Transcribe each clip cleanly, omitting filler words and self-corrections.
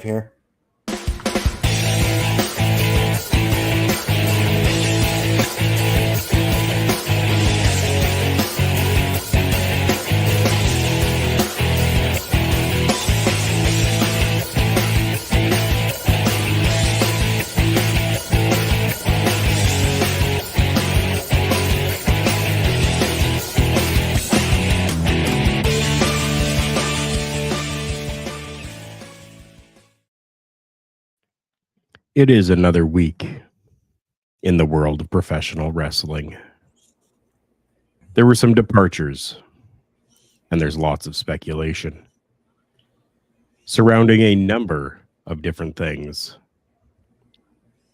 Here. It is another week in the world of professional wrestling. There were some departures, and there's lots of speculation surrounding a number of different things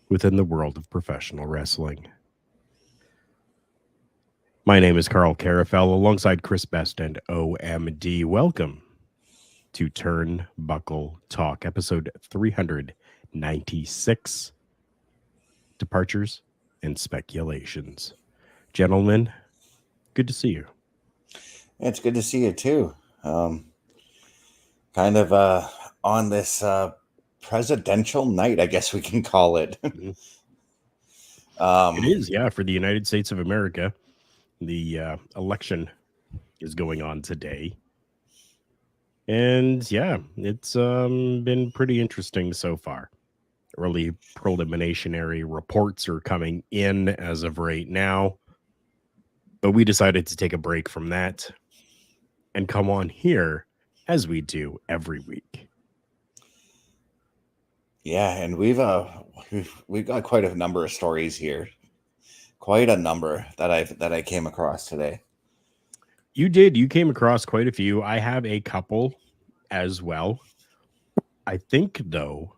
within the world of professional wrestling. My name is Carl Carafell, alongside Chris Best and OMD. Welcome to Turnbuckle Talk, episode 396, Departures and Speculations. Gentlemen, good to see you. Yeah, it's good to see you too. On this presidential night, I guess we can call it. It is, yeah, for the United States of America. The election is going on today. And yeah, it's been pretty interesting so far. Early preliminary reports are coming in as of right now. But we decided to take a break from that and come on here as we do every week. Yeah, and we've got quite a number of stories here. Quite a number that I came across today. You did. You came across quite a few. I have a couple as well. I think, though,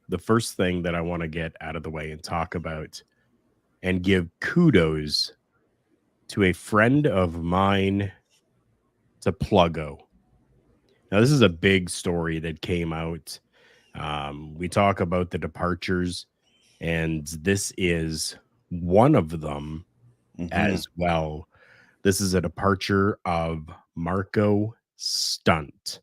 the first thing that I want to get out of the way and talk about and give kudos to a friend of mine, to Pluggo. Now, this is a big story that came out. We talk about the departures, and this is one of them as well. This is a departure of Marko Stunt,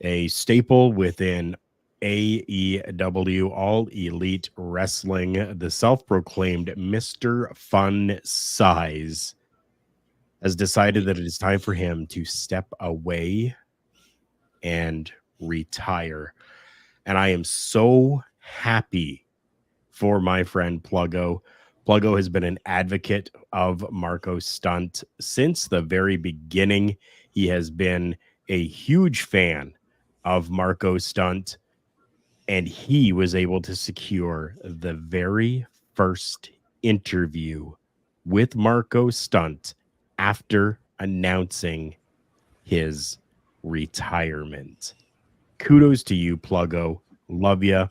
a staple within AEW, All Elite Wrestling. The self-proclaimed Mr. Fun Size has decided that it is time for him to step away and retire. And I am so happy for my friend Pluggo. Pluggo has been an advocate of Marko Stunt since the very beginning. He has been a huge fan of Marko Stunt, and he was able to secure the very first interview with Marko Stunt after announcing his retirement. Kudos to you, Pluggo. Love you.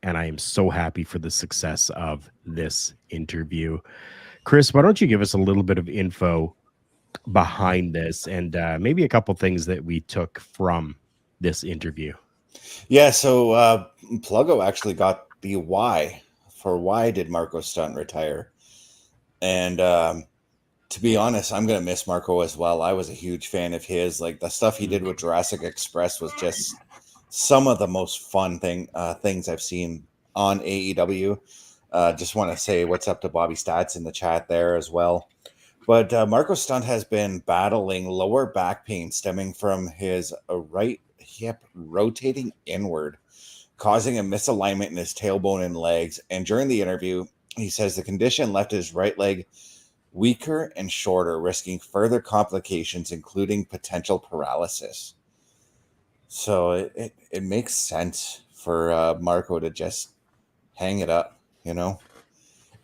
And I am so happy for the success of this interview. Chris, why don't you give us a little bit of info behind this and maybe a couple things that we took from this interview? Yeah, so Pluggo actually got the why did Marko Stunt retire. And to be honest, I'm going to miss Marko as well. I was a huge fan of his. Like, the stuff he did with Jurassic Express was just some of the most fun things I've seen on AEW. Just want to say what's up to Bobby Stats in the chat there as well. But Marko Stunt has been battling lower back pain stemming from his right hip rotating inward, causing a misalignment in his tailbone and legs. And during the interview, he says the condition left his right leg weaker and shorter, risking further complications, including potential paralysis. So it makes sense for Marko to just hang it up, you know?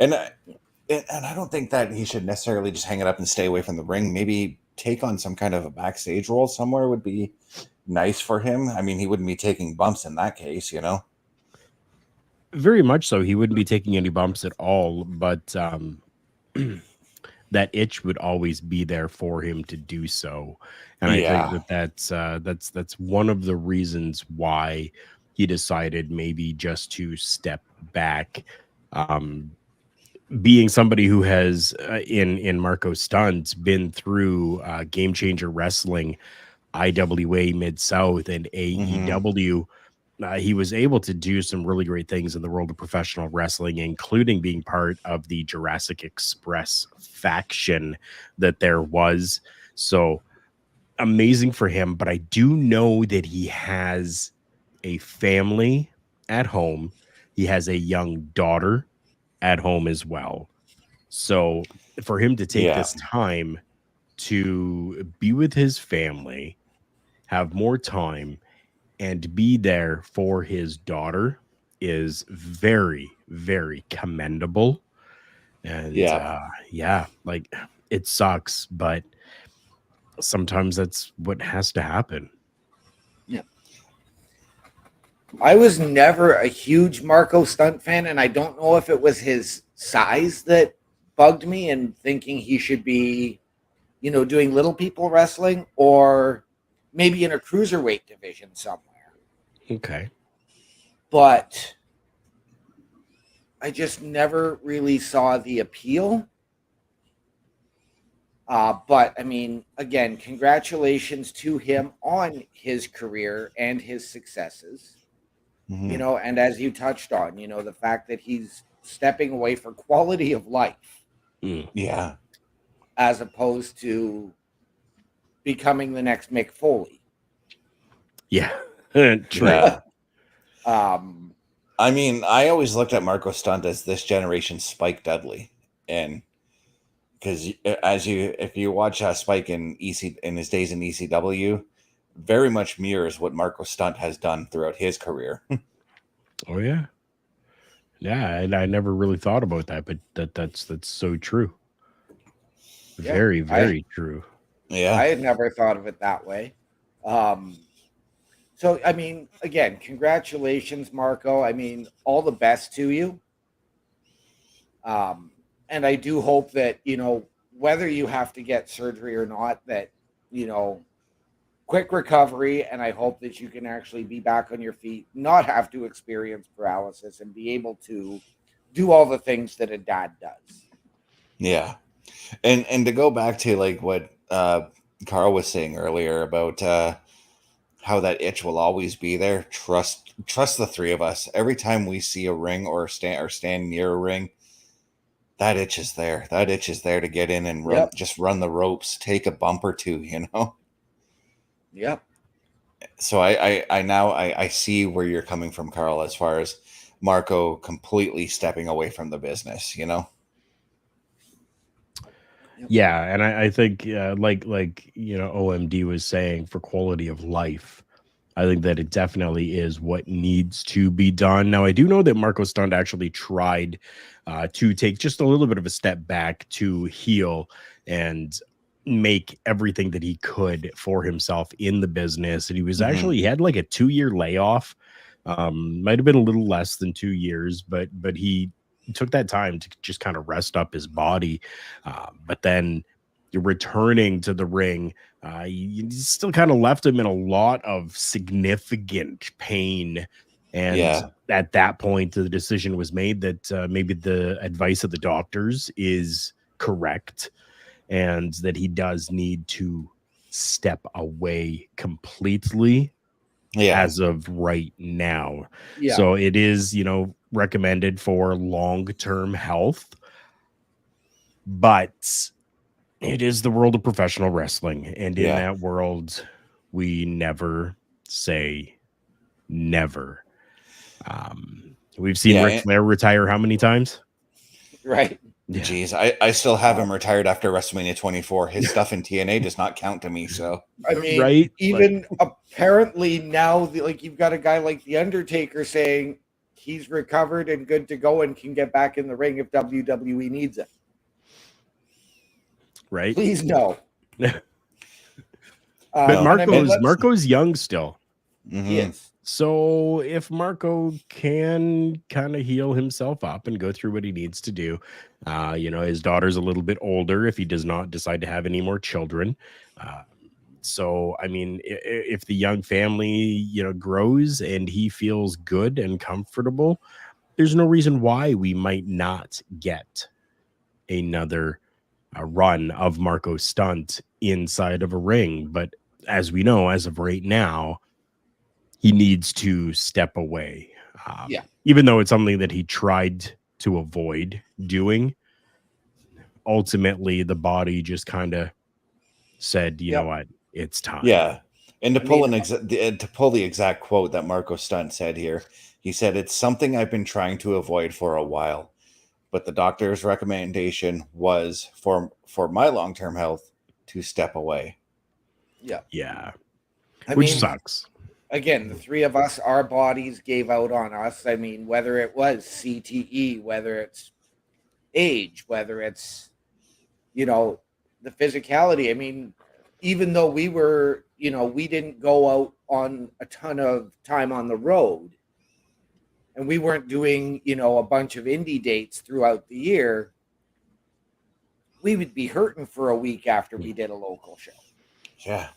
And I don't think that he should necessarily just hang it up and stay away from the ring. Maybe take on some kind of a backstage role somewhere would be nice for him. I mean, he wouldn't be taking bumps in that case, you know? Very much so. He wouldn't be taking any bumps at all, but that itch would always be there for him to do so. And I think that's one of the reasons why he decided maybe just to step back. Being somebody who has in Marko Stunt been through Game Changer Wrestling, IWA Mid-South, and AEW, he was able to do some really great things in the world of professional wrestling, including being part of the Jurassic Express faction that there was. So amazing for him. But I do know that he has a family at home. He has a young daughter at home as well. So for him to take this time to be with his family, have more time, and be there for his daughter is very, very commendable. And yeah, like it sucks, but sometimes that's what has to happen. Yeah. I was never a huge Marko Stunt fan, and I don't know if it was his size that bugged me and thinking he should be, doing little people wrestling or maybe in a cruiserweight division somewhere. Okay. But I just never really saw the appeal. But I mean, again, congratulations to him on his career and his successes. Mm-hmm. And as you touched on, the fact that he's stepping away for quality of life. Yeah. As opposed to becoming the next Mick Foley. Yeah. True. Yeah. I mean, I always looked at Marko Stunt as this generation's Spike Dudley, and because if you watch Spike in his days in ECW, very much mirrors what Marko Stunt has done throughout his career. Oh yeah, and I never really thought about that, but that's so true. Yeah, very true. Yeah, I had never thought of it that way. So, I mean, again, congratulations, Marko. I mean, all the best to you. And I do hope that, whether you have to get surgery or not, that, quick recovery. And I hope that you can actually be back on your feet, not have to experience paralysis, and be able to do all the things that a dad does. Yeah. And to go back to like what Carl was saying earlier about how that itch will always be there. Trust the three of us. Every time we see a ring or stand near a ring, that itch is there. That itch is there to get in and run the ropes, take a bump or two, Yep. So I see where you're coming from, Carl, as far as Marko completely stepping away from the business, Yeah, and I think like OMD was saying, for quality of life, I think that it definitely is what needs to be done. Now, I do know that Marko Stunt actually tried to take just a little bit of a step back to heal and make everything that he could for himself in the business. And he was he had like a 2-year layoff. Might have been a little less than 2 years, but he took that time to just kind of rest up his body. But then you're returning to the ring. You still kind of left him in a lot of significant pain. And at that point, the decision was made that maybe the advice of the doctors is correct, and that he does need to step away completely as of right now. Yeah. So it is, recommended for long-term health, but it is the world of professional wrestling. And in that world, we never say never. We've seen Ric Flair retire how many times? Right. Yeah. Jeez, I still have him retired after WrestleMania 24. His stuff in TNA does not count to me. So I mean, even apparently now, you've got a guy like The Undertaker saying he's recovered and good to go and can get back in the ring if WWE needs him. Right? Please no. But Marko's young still. Yes. So if Marko can kind of heal himself up and go through what he needs to do, his daughter's a little bit older if he does not decide to have any more children. So, I mean, if the young family, grows and he feels good and comfortable, there's no reason why we might not get another run of Marko Stunt inside of a ring. But as we know, as of right now, he needs to step away. Yeah. Even though it's something that he tried to avoid doing, ultimately the body just kind of said, you know what, it's time. Yeah. And to pull the exact quote that Marko Stunt said here, he said, "It's something I've been trying to avoid for a while, but the doctor's recommendation was for my long-term health to step away." Yeah. I Which mean, sucks. Again, the three of us, our bodies gave out on us. I mean, whether it was CTE, whether it's age, whether it's, the physicality. I mean, even though we were, we didn't go out on a ton of time on the road and we weren't doing, a bunch of indie dates throughout the year, we would be hurting for a week after we did a local show. Yeah.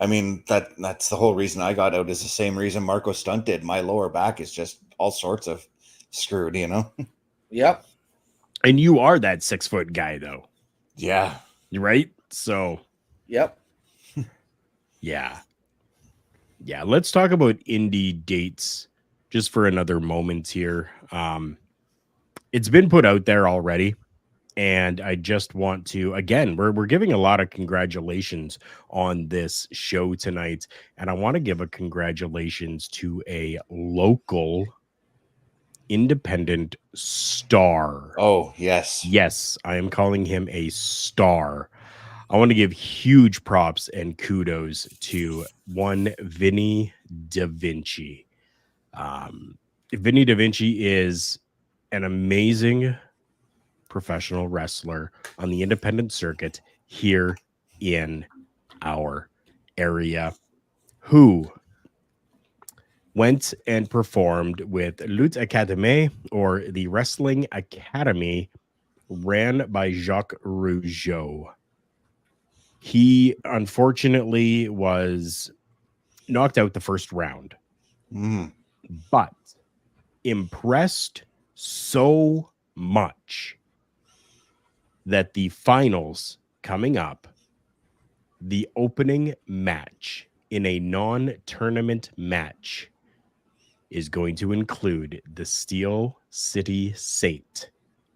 I mean, that's the whole reason I got out, is the same reason Marko Stunt did. My lower back is just all sorts of screwed, Yep. And you are that 6-foot guy, though. Yeah. Right? So. Yep. Yeah. Yeah. Let's talk about indie dates just for another moment here. It's been put out there already. And I just want to, again, we're giving a lot of congratulations on this show tonight. And I want to give a congratulations to a local independent star. Oh, yes. Yes, I am calling him a star. I want to give huge props and kudos to one Vinny Da Vinci. Vinny Da Vinci is an amazing professional wrestler on the independent circuit here in our area, who went and performed with Lutte Académie, or the Wrestling Academy, ran by Jacques Rougeau. He unfortunately was knocked out the first round, but impressed so much that the finals coming up, the opening match in a non-tournament match, is going to include the Steel City Saint,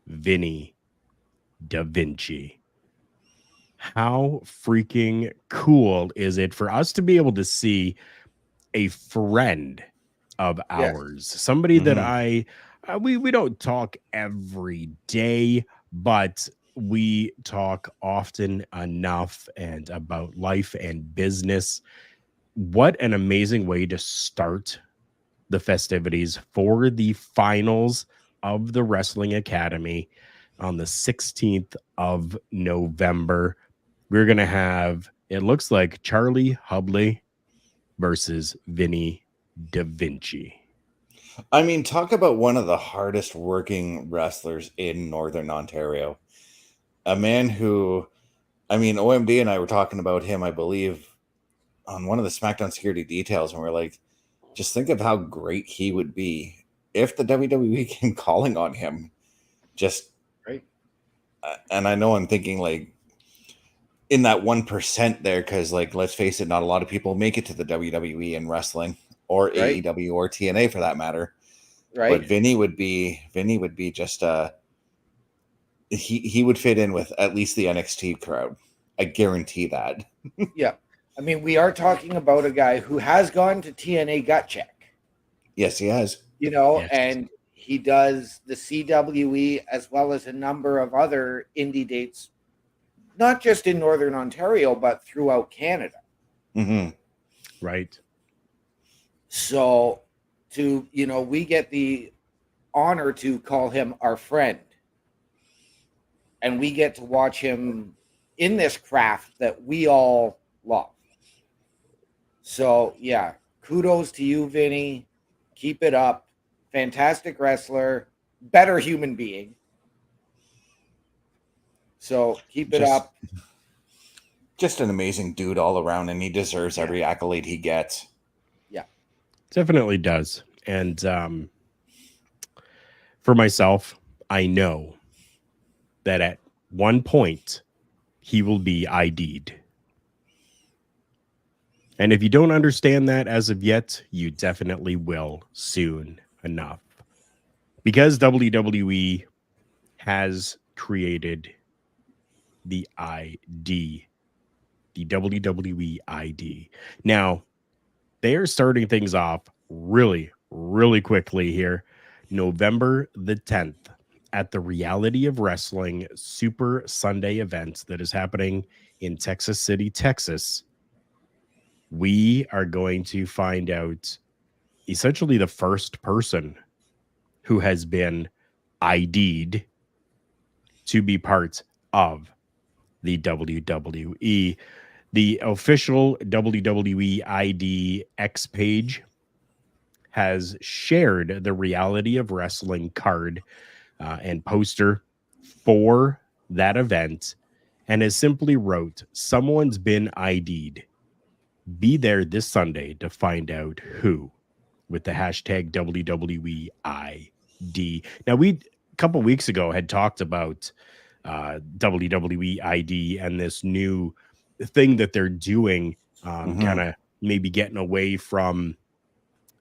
Vinny Da Vinci. How freaking cool is it for us to be able to see a friend of ours, somebody that we don't talk every day, but we talk often enough and about life and business. What an amazing way to start the festivities for the finals of the Wrestling Academy on the 16th of November. We're going to have, it looks like, Charlie Hubley versus Vinny Da Vinci. I mean, talk about one of the hardest working wrestlers in Northern Ontario. A man who, I mean, OMD and I were talking about him, I believe, on one of the SmackDown Security Details, and we're like, just think of how great he would be if the WWE came calling on him. Just right. And I know I'm thinking like in that 1% there, because like, let's face it, not a lot of people make it to the WWE in wrestling, or AEW or TNA for that matter. Right. But Vinny would be just he would fit in with at least the NXT crowd. I guarantee that. Yeah. I mean, we are talking about a guy who has gone to TNA Gut Check. Yes, he has. Yes. And he does the CWE as well as a number of other indie dates, not just in Northern Ontario, but throughout Canada. Mm-hmm. Right. So we get the honor to call him our friend. And we get to watch him in this craft that we all love. So, yeah, kudos to you, Vinny. Keep it up. Fantastic wrestler. Better human being. So, keep it up. Just an amazing dude all around, and he deserves every accolade he gets. Yeah. Definitely does. And for myself, I know that at one point he will be ID'd. And if you don't understand that as of yet, you definitely will soon enough. Because WWE has created the ID, the WWE ID. Now, they are starting things off really, really quickly here. November the 10th at the Reality of Wrestling Super Sunday event that is happening in Texas City, Texas. We are going to find out essentially the first person who has been ID'd to be part of the WWE. The official WWE ID X page has shared the Reality of Wrestling card and poster for that event and has simply wrote, "Someone's been ID'd. Be there this Sunday to find out who," with the hashtag WWE ID. Now, we a couple weeks ago had talked about WWE ID and this new thing that they're doing, kind of maybe getting away from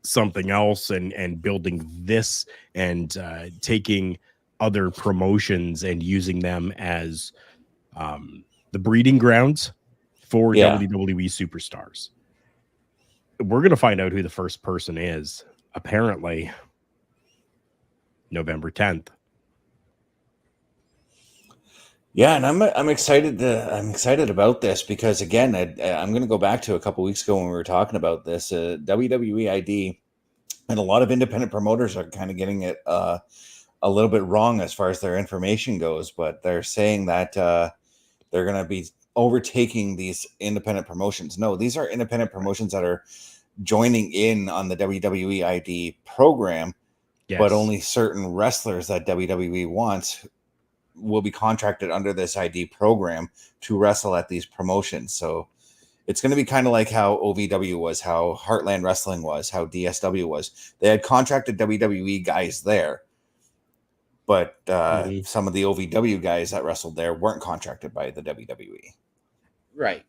something else and building this and taking other promotions and using them as the breeding grounds for WWE superstars. We're going to find out who the first person is, apparently, November 10th. Yeah, and I'm excited about this because again, I'm going to go back to a couple weeks ago when we were talking about this WWE ID, and a lot of independent promoters are kind of getting it a little bit wrong as far as their information goes, but they're saying that they're going to be overtaking these independent promotions. No, these are independent promotions that are joining in on the WWE ID program, but only certain wrestlers that WWE wants will be contracted under this ID program to wrestle at these promotions. So it's going to be kind of like how OVW was, how Heartland Wrestling was, how DSW was. They had contracted WWE guys there, but some of the OVW guys that wrestled there weren't contracted by the WWE. Right.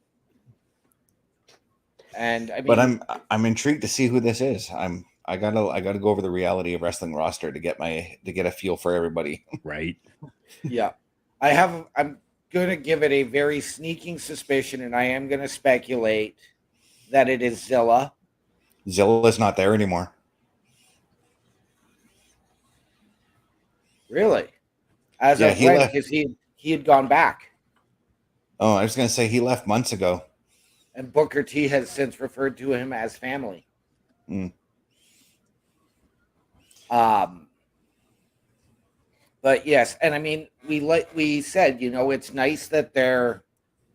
And I mean, but I'm intrigued to see who this is. I gotta go over the Reality of Wrestling roster to get a feel for everybody. Right. Yeah. I'm going to give it a very sneaking suspicion, and I am going to speculate that it is Zilla. Zilla's not there anymore. Really? As of when? Because he had gone back. Oh, I was going to say he left months ago. And Booker T has since referred to him as family. But yes, and I mean, we said, it's nice that they're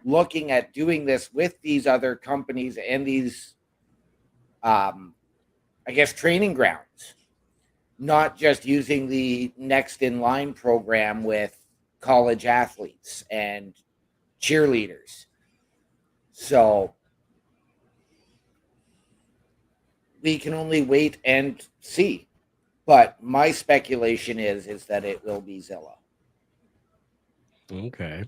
looking at doing this with these other companies and these, I guess, training grounds, not just using the next in line program with college athletes and cheerleaders. So we can only wait and see. But my speculation is that it will be Zilla. Okay.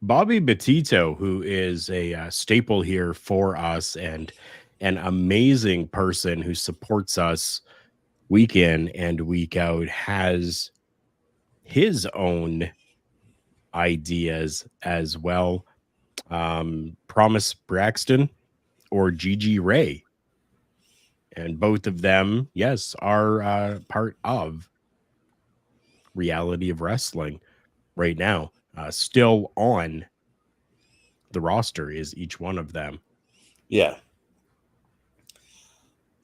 Bobby Batito, who is a staple here for us and an amazing person who supports us week in and week out, has his own ideas as well. Promise Braxton or Gigi Ray. And both of them, yes, are part of Reality of Wrestling right now. Still on the roster is each one of them. Yeah.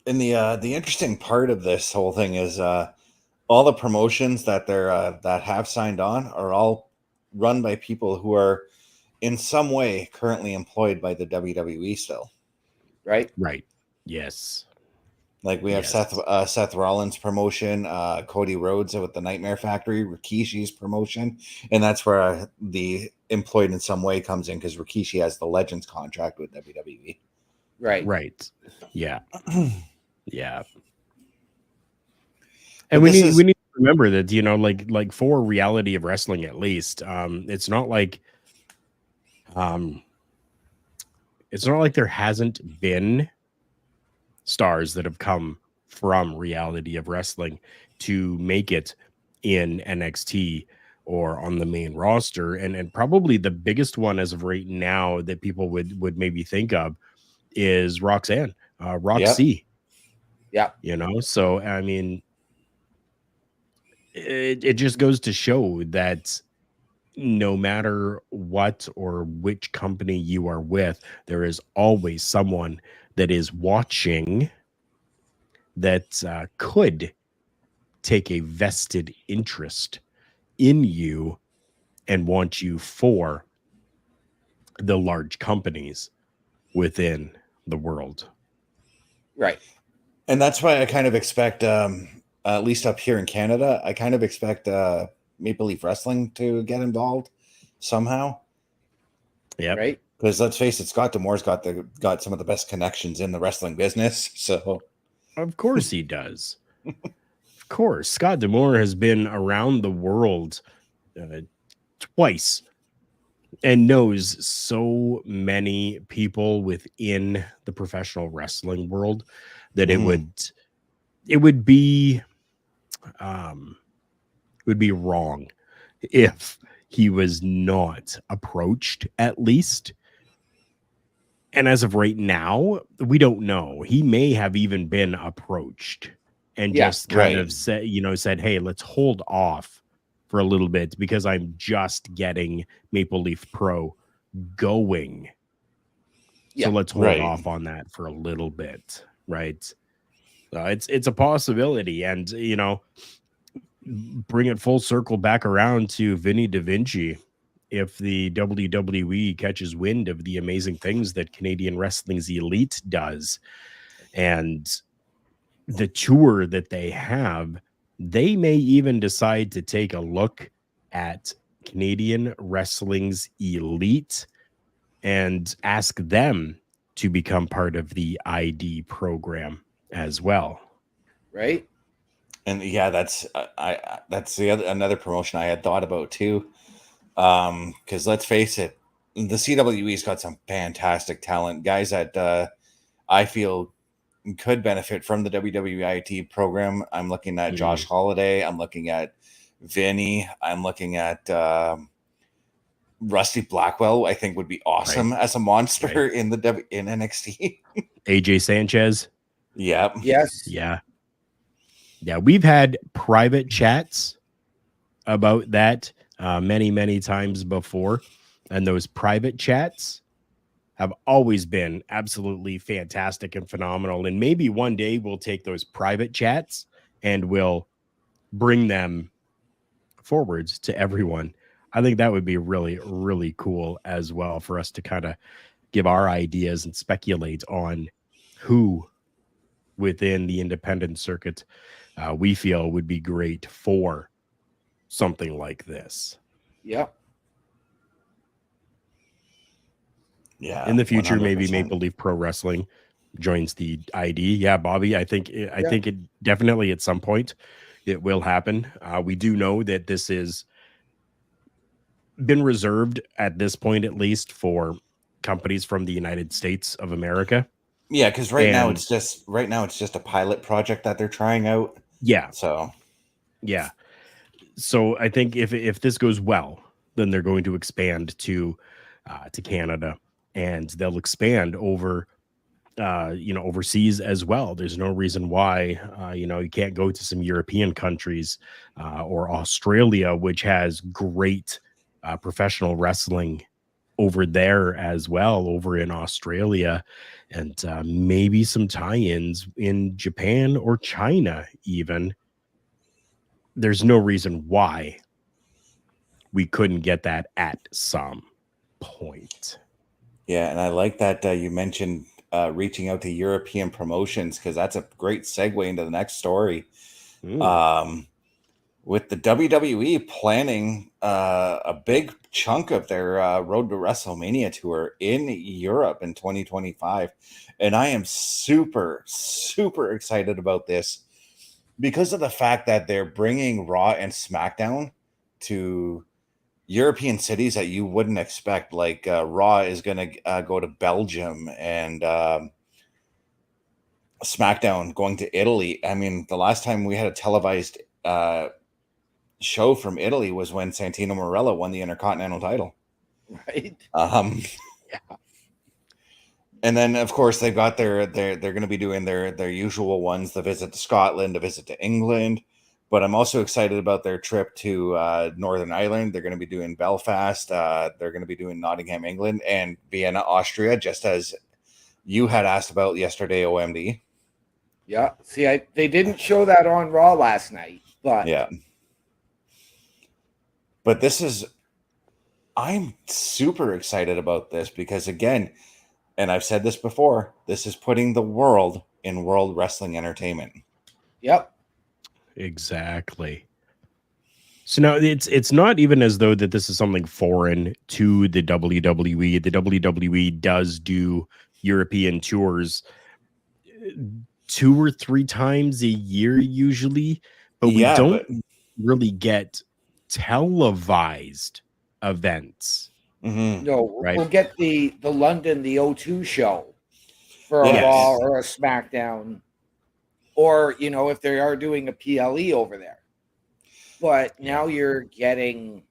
And the interesting part of this whole thing is all the promotions that that have signed on are all run by people who are in some way currently employed by the WWE still. Right? Right. Yes. Like we have Seth Rollins' promotion, Cody Rhodes with the Nightmare Factory, Rikishi's promotion, and that's where the employed in some way comes in because Rikishi has the Legends contract with WWE. Right. Yeah. Yeah. And we need to remember that, like for Reality of Wrestling, at least, it's not like it's not like there hasn't been stars that have come from reality of wrestling to make it in NXT or on the main roster. And probably the biggest one as of right now that people would maybe think of is Roxanne, Roxy. Yeah. You know, so I mean, it just goes to show that no matter what or which company you are with, there is always someone that is watching that could take a vested interest in you and want you for the large companies within the world. Right. And that's why I kind of expect, at least up here in Canada, I kind of expect Maple Leaf Wrestling to get involved somehow. Yeah. Right. Because let's face it, Scott D'Amore's got some of the best connections in the wrestling business. So Of course he does. Of course. Scott D'Amore has been around the world twice and knows so many people within the professional wrestling world that it would be wrong if he was not approached, at least. And as of right now, we don't know. He may have even been approached and just kind of said, hey, let's hold off for a little bit because I'm just getting Maple Leaf Pro going. So let's hold off on that for a little bit, right? It's a possibility. And, you know, bring it full circle back around to Vinny Da Vinci. If the WWE catches wind of the amazing things that Canadian Wrestling's Elite does and the tour that they have, they may even decide to take a look at Canadian Wrestling's Elite and ask them to become part of the ID program as well. Right. And yeah, that's another promotion I had thought about too. Because let's face it, the CWE's got some fantastic talent, guys that I feel could benefit from the WWE ID program. I'm looking at Josh Holiday. I'm looking at Vinny. I'm looking at Rusty Blackwell. I think would be awesome as a monster in NXT. AJ Sanchez. Yeah. Yes. Yeah. Yeah. We've had private chats about that many times before. And those private chats have always been absolutely fantastic and phenomenal. And maybe one day we'll take those private chats and we'll bring them forwards to everyone. I think that would be really, really cool as well for us to kind of give our ideas and speculate on who within the independent circuit we feel would be great for something like this. Yep. Yeah. In the future, 100%. maybe Maple Leaf Pro Wrestling joins the ID. Yeah, Bobby, I think it definitely at some point it will happen. We do know that this is been reserved at this point, at least for companies from the United States of America. Yeah, because right now it's just a pilot project that they're trying out. Yeah. So I think if this goes well, then they're going to expand to Canada, and they'll expand over overseas as well. There's no reason why you can't go to some European countries or Australia, which has great professional wrestling over there as well, over in Australia, and maybe some tie-ins in Japan or China even. There's no reason why we couldn't get that at some point. Yeah, and I like that you mentioned reaching out to European promotions, because that's a great segue into the next story. With the WWE planning a big chunk of their Road to WrestleMania tour in Europe in 2025. And I am super, super excited about this because of the fact that they're bringing Raw and SmackDown to European cities that you wouldn't expect. Like Raw is going to go to Belgium, and SmackDown going to Italy. I mean, the last time we had a televised show from Italy was when Santino Marella won the Intercontinental title. Right. Yeah. And then, of course, they've got they're going to be doing their usual ones: the visit to Scotland, the visit to England. But I'm also excited about their trip to Northern Ireland. They're going to be doing Belfast. They're going to be doing Nottingham, England, and Vienna, Austria, just as you had asked about yesterday, OMD. Yeah. See, they didn't show that on Raw last night, but yeah. But I'm super excited about this because, again, and I've said this before, this is putting the world in world wrestling entertainment. Yep. Exactly. So now it's not even as though that this is something foreign to the WWE. The WWE does do European tours 2 or 3 times a year usually, but we don't really get televised events. No, right? we'll get the London, the O2 show for a Raw or a SmackDown, or if they are doing a PLE over there. But now you're getting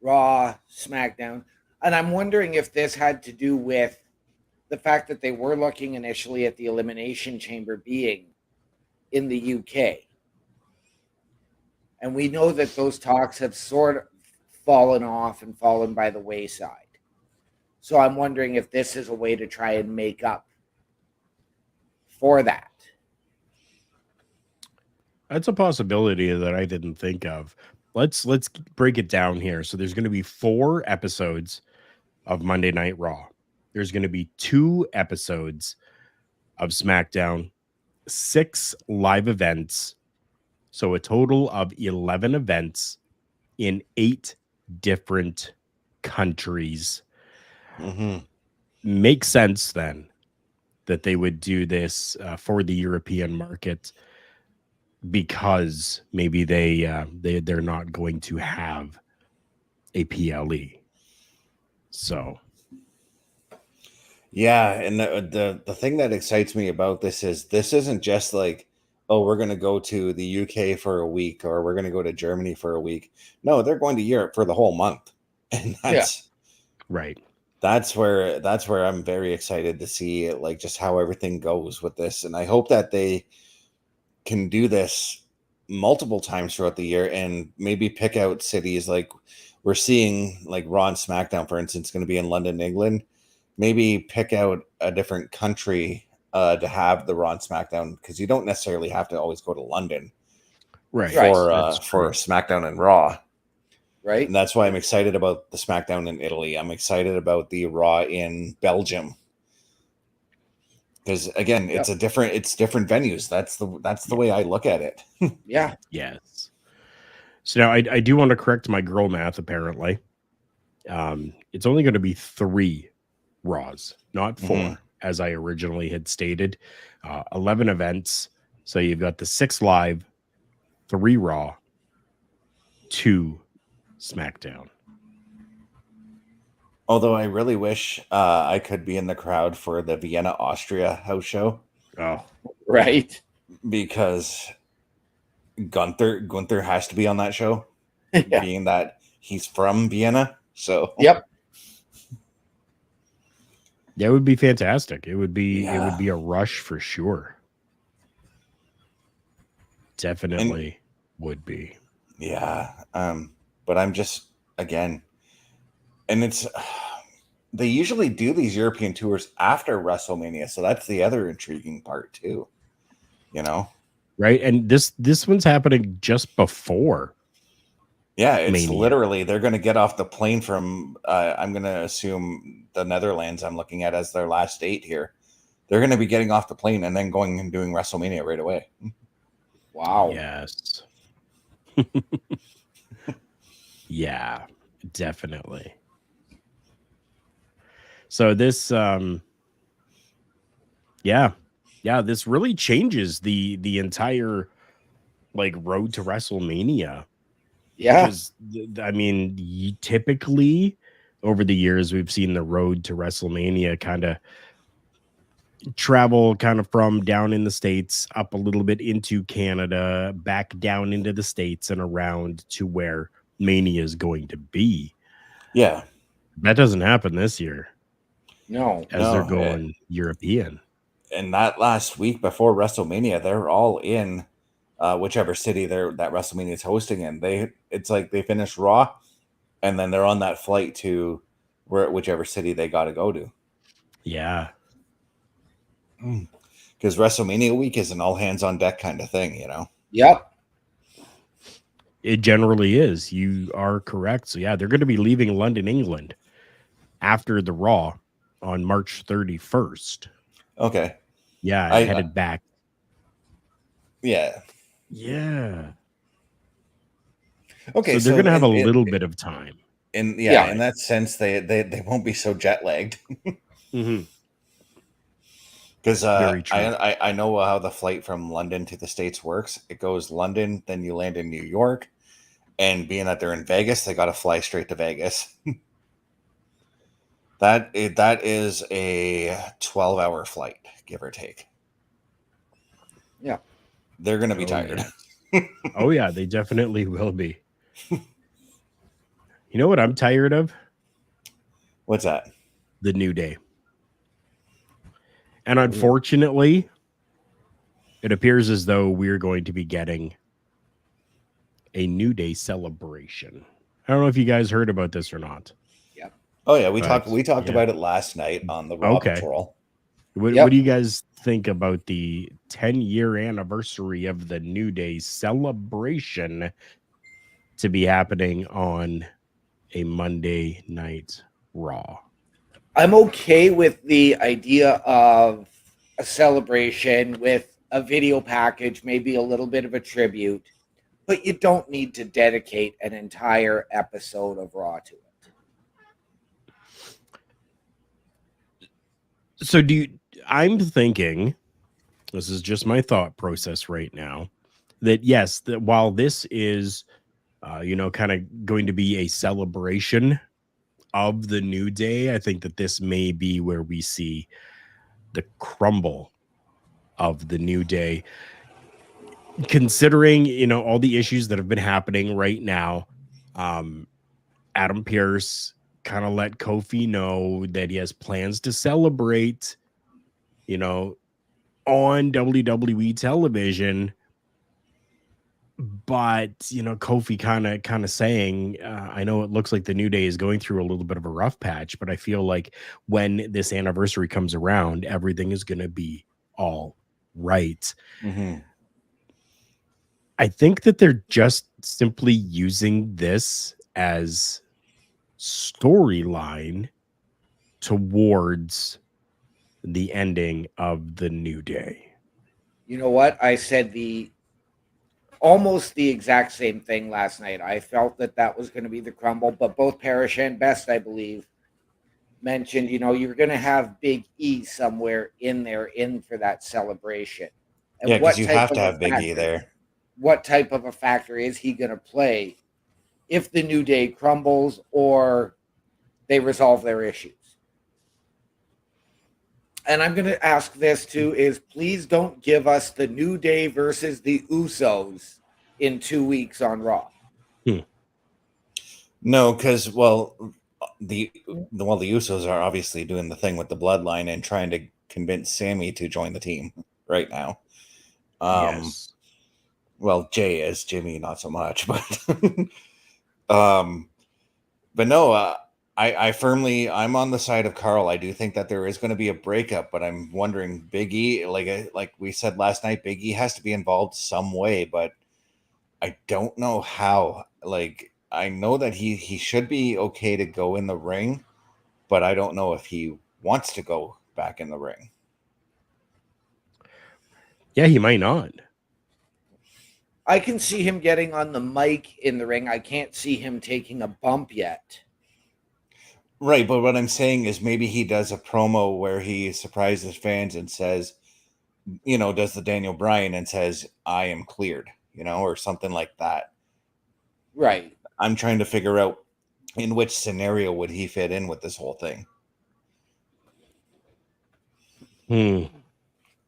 Raw, SmackDown, and I'm wondering if this had to do with the fact that they were looking initially at the Elimination Chamber being in the UK. And we know that those talks have sort of fallen off and fallen by the wayside. So I'm wondering if this is a way to try and make up for that. That's a possibility that I didn't think of. Let's break it down here. So there's going to be 4 episodes of Monday Night Raw. There's going to be 2 episodes of SmackDown, 6 live events. So a total of 11 events in 8 different countries. Makes sense then that they would do this for the European market, because maybe they're not going to have a PLE. So yeah, and the thing that excites me about this isn't just like, oh, we're going to go to the UK for a week, or we're going to go to Germany for a week. No, they're going to Europe for the whole month. And that's right. That's where I'm very excited to see like just how everything goes with this. And I hope that they can do this multiple times throughout the year and maybe pick out cities. Like we're seeing like Raw and SmackDown, for instance, going to be in London, England. Maybe pick out a different country to have the Raw and SmackDown, because you don't necessarily have to always go to London for SmackDown and Raw. Right. And that's why I'm excited about the SmackDown in Italy. I'm excited about the Raw in Belgium. Because again, it's different venues. That's the way I look at it. Yeah. Yes. So now I do want to correct my girl math, apparently. It's only going to be 3 Raws, not 4, as I originally had stated. 11 events. So you've got the 6 live, 3 Raw, 2 SmackDown. Although I really wish I could be in the crowd for the Vienna, Austria house show. Oh, right. Because Gunther has to be on that show, being that he's from Vienna. So yep. That would be fantastic. It would be a rush for sure. Definitely would be. Yeah. But I'm just, again, and it's, they usually do these European tours after WrestleMania. So that's the other intriguing part too, Right. And this one's happening just before. Yeah. It's literally, they're going to get off the plane from, I'm going to assume the Netherlands I'm looking at as their last date here. They're going to be getting off the plane and then going and doing WrestleMania right away. Wow. Yes. Yeah, definitely. So this, this really changes the entire like road to WrestleMania. Yeah. Because I mean, typically over the years, we've seen the road to WrestleMania kind of travel kind of from down in the States up a little bit into Canada, back down into the States and around to where Mania is going to be. Yeah. That doesn't happen this year No. as they're going European. And that last week before WrestleMania, they're all in whichever city that WrestleMania is hosting in. It's like they finish Raw, and then they're on that flight to whichever city they got to go to. Yeah. Because WrestleMania week is an all hands on deck kind of thing, you know? Yep. It generally is. You are correct. So, yeah, they're going to be leaving London, England after the Raw on March 31st. Okay. Yeah, headed back. Yeah. Yeah. Okay. So they're going to have a little bit of time. In that sense, they won't be so jet lagged. Mm-hmm. Because I know how the flight from London to the States works. It goes London, then you land in New York, and being that they're in Vegas, they got to fly straight to Vegas. That is a 12-hour flight, give or take. Yeah, they're going to be tired. Yeah. Oh yeah, they definitely will be. You know what I'm tired of? What's that? The New Day. And unfortunately, it appears as though we're going to be getting a New Day celebration. I don't know if you guys heard about this or not. Yep. Oh yeah, we talked about it last night on the Raw Patrol. What do you guys think about the 10-year anniversary of the New Day celebration to be happening on a Monday Night Raw? I'm okay with the idea of a celebration with a video package, maybe a little bit of a tribute, but you don't need to dedicate an entire episode of Raw to it. So I'm thinking, this is just my thought process right now, that yes, that while this is, kind of going to be a celebration of the New Day, I think that this may be where we see the crumble of the New Day, considering, all the issues that have been happening right now. Adam Pearce kind of let Kofi know that he has plans to celebrate, on WWE television. But Kofi kind of saying, I know it looks like the New Day is going through a little bit of a rough patch, but I feel like when this anniversary comes around, everything is going to be all right. Mm-hmm. I think that they're just simply using this as storyline towards the ending of the New Day. You know what? I said almost the exact same thing last night. I felt that was going to be the crumble, but both Parrish and Best, I believe, mentioned, you're going to have Big E somewhere in for that celebration. And because you have to have Big E there. What type of a factor is he going to play if the New Day crumbles or they resolve their issues? And I'm going to ask this too, is please don't give us the New Day versus the Usos in 2 weeks on Raw. No, because, the Usos are obviously doing the thing with the bloodline and trying to convince Sammy to join the team right now. Yes. Well, Jay is, Jimmy not so much, but but no, I'm on the side of Carl. I do think that there is going to be a breakup, but I'm wondering, Big E, like we said last night, Big E has to be involved some way, but I don't know how. Like, I know that he should be okay to go in the ring, but I don't know if he wants to go back in the ring. Yeah, he might not. I can see him getting on the mic in the ring. I can't see him taking a bump yet. Right, but what I'm saying is maybe he does a promo where he surprises fans and says, does the Daniel Bryan and says, I am cleared, or something like that. Right. I'm trying to figure out in which scenario would he fit in with this whole thing.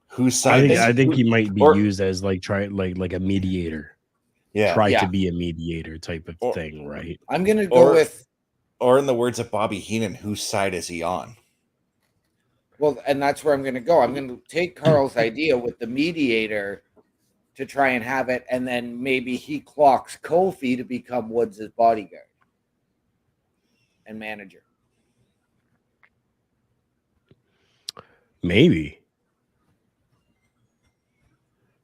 Whose side? I think he might be or- used as like a mediator. Yeah. Try Yeah. to be a mediator type of Or- thing, right? I'm going to go with, or in the words of Bobby Heenan, whose side is he on? well, and that's where I'm going to go. I'm going to take Carl's idea with the mediator to try and have it, and then maybe he clocks Kofi to become Woods' bodyguard and manager. Maybe.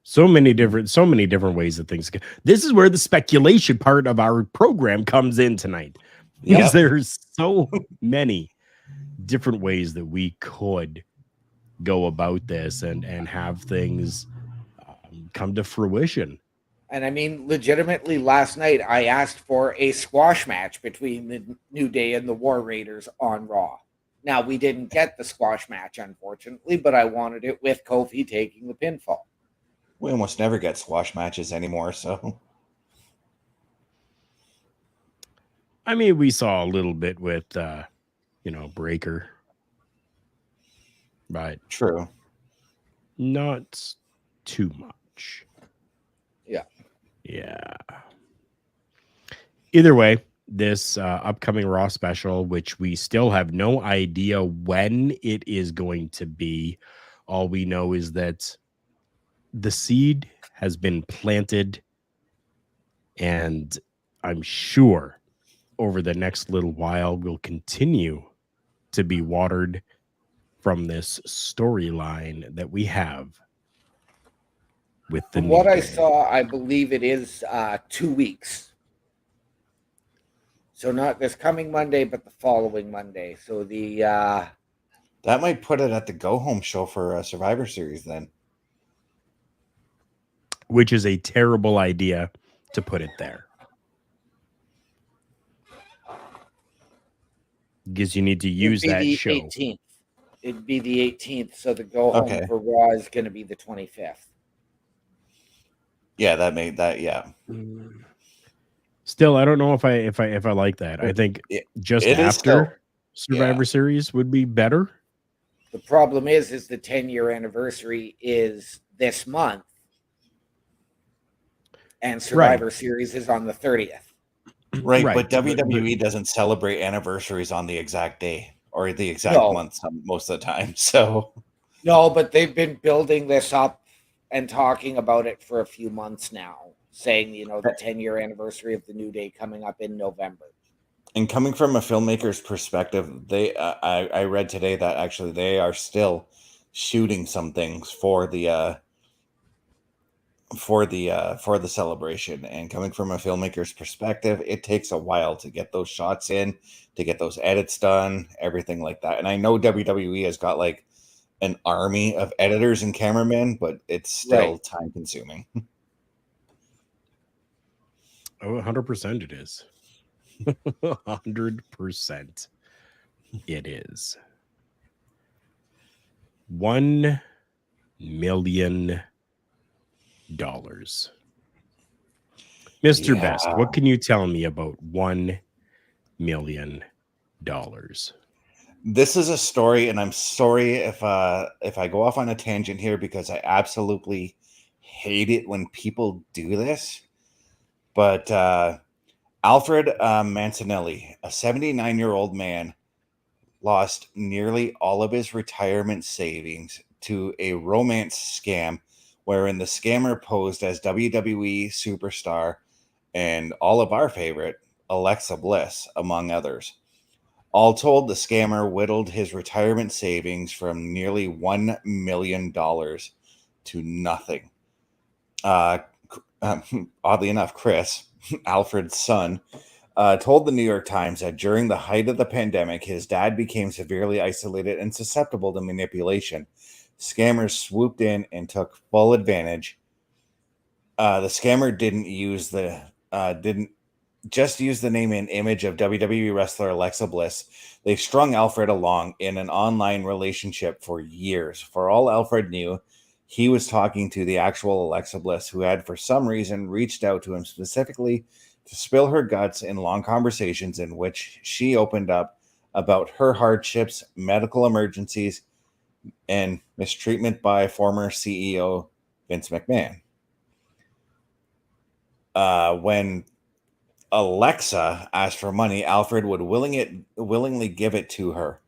So many different ways that things go. This is where the speculation part of our program comes in tonight. Because there's so many different ways that we could go about this and have things come to fruition. And I mean, legitimately, last night I asked for a squash match between the New Day and the War Raiders on Raw. Now, we didn't get the squash match, unfortunately, but I wanted it with Kofi taking the pinfall. We almost never get squash matches anymore, so. I mean, we saw a little bit with, Breaker. But true. Not too much. Yeah. Yeah. Either way, this upcoming Raw special, which we still have no idea when it is going to be. All we know is that the seed has been planted, and I'm sure over the next little while will continue to be watered from this storyline that we have with the From what I Day. saw, I believe it is 2 weeks. So not this coming Monday, but the following Monday. So the that might put it at the go-home show for Survivor Series then. Which is a terrible idea to put it there. Because you need to use that show. 18th. It'd be the 18th, so the go-home for Raw is going to be the 25th. Yeah, that made that. Yeah. Still, I don't know if I like that. I think just after Survivor Series would be better. The problem is the 10-year anniversary is this month, and Survivor Series is on the 30th. Right, but WWE doesn't celebrate anniversaries on the exact day or the exact month most of the time. So no, but they've been building this up and talking about it for a few months now, saying, the 10-year anniversary of the New Day coming up in November. And coming from a filmmaker's perspective, I read today that actually they are still shooting some things for the celebration. And coming from a filmmaker's perspective, it takes a while to get those shots in, to get those edits done, everything like that. And I know WWE has got like an army of editors and cameramen, but it's still time consuming. Oh, 100% it is. 100% it is. $1 million. Mr. Best, what can you tell me about $1 million? This is a story, and I'm sorry if I go off on a tangent here because I absolutely hate it when people do this. But Alfred Mancinelli, a 79-year-old man, lost nearly all of his retirement savings to a romance scam wherein the scammer posed as WWE superstar and all of our favorite, Alexa Bliss, among others. All told, the scammer whittled his retirement savings from nearly $1 million to nothing. Oddly enough, Chris, Alfred's son, told the New York Times that during the height of the pandemic, his dad became severely isolated and susceptible to manipulation. Scammers swooped in and took full advantage. The scammer didn't just use the name and image of WWE wrestler Alexa Bliss. They strung Alfred along in an online relationship for years. For all Alfred knew, he was talking to the actual Alexa Bliss, who had for some reason reached out to him specifically to spill her guts in long conversations in which she opened up about her hardships, medical emergencies, and mistreatment by former CEO Vince McMahon. When Alexa asked for money, Alfred would willingly give it to her.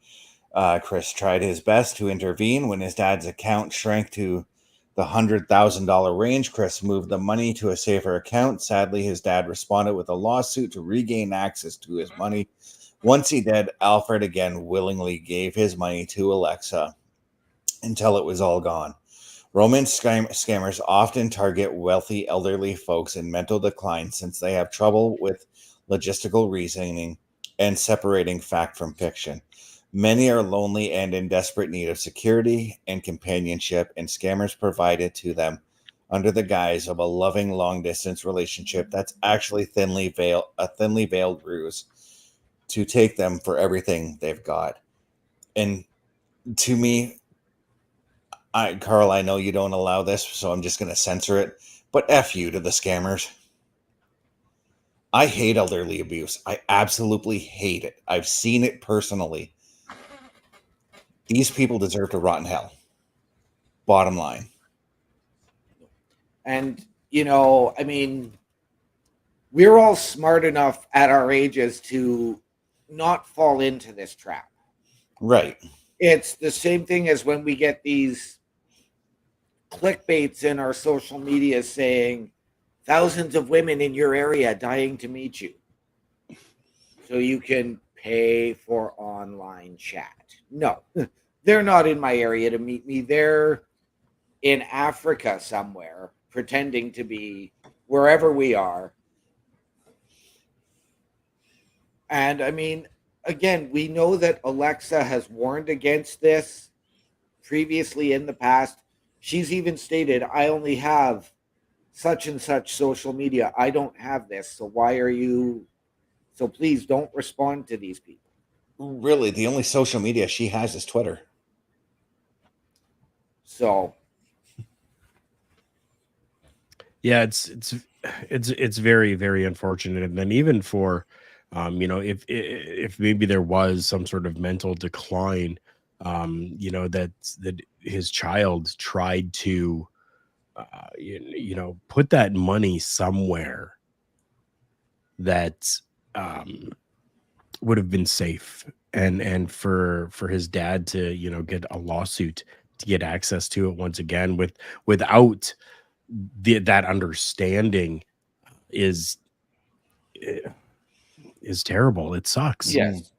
Chris tried his best to intervene when his dad's account shrank to the $100,000 range. Chris moved the money to a safer account. Sadly, his dad responded with a lawsuit to regain access to his money. Once he did, Alfred again willingly gave his money to Alexa until it was all gone. Romance scammers often target wealthy elderly folks in mental decline since they have trouble with logistical reasoning and separating fact from fiction. Many are lonely and in desperate need of security and companionship, and scammers provide it to them under the guise of a loving long-distance relationship that's actually a thinly veiled ruse to take them for everything they've got. And to me, Carl, I know you don't allow this, so I'm just going to censor it, but F you to the scammers. I hate elderly abuse. I absolutely hate it. I've seen it personally. These people deserve to rot in hell. Bottom line. And, I mean, we're all smart enough at our ages to not fall into this trap. Right. It's the same thing as when we get these clickbaits in our social media saying thousands of women in your area dying to meet you. So you can pay for online chat. No, they're not in my area to meet me. They're in Africa somewhere, pretending to be wherever we are. And I mean, again, we know that Alexa has warned against this previously in the past. She's even stated, I only have such and such social media. I don't have this. So why are you? So please don't respond to these people. Really, the only social media she has is Twitter. So yeah, it's very, very unfortunate. And then even for if maybe there was some sort of mental decline, that his child tried to put that money somewhere that would have been safe, and for his dad to get a lawsuit to get access to it once again without that understanding is terrible. It sucks. yes,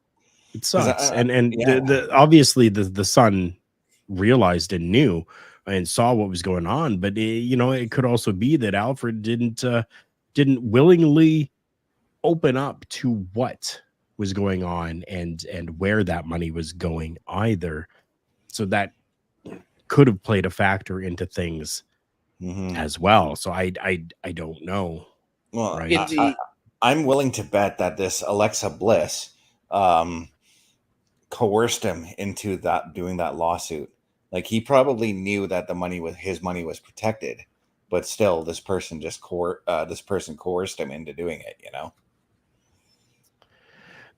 It sucks. Yeah. The obviously the son realized and knew and saw what was going on, but it could also be that Alfred didn't willingly open up to what was going on and where that money was going either. So that could have played a factor into things as well. So I don't know. Well, right? I'm willing to bet that this Alexa Bliss coerced him into doing that lawsuit. Like, he probably knew that his money was protected, but still, this person coerced him into doing it.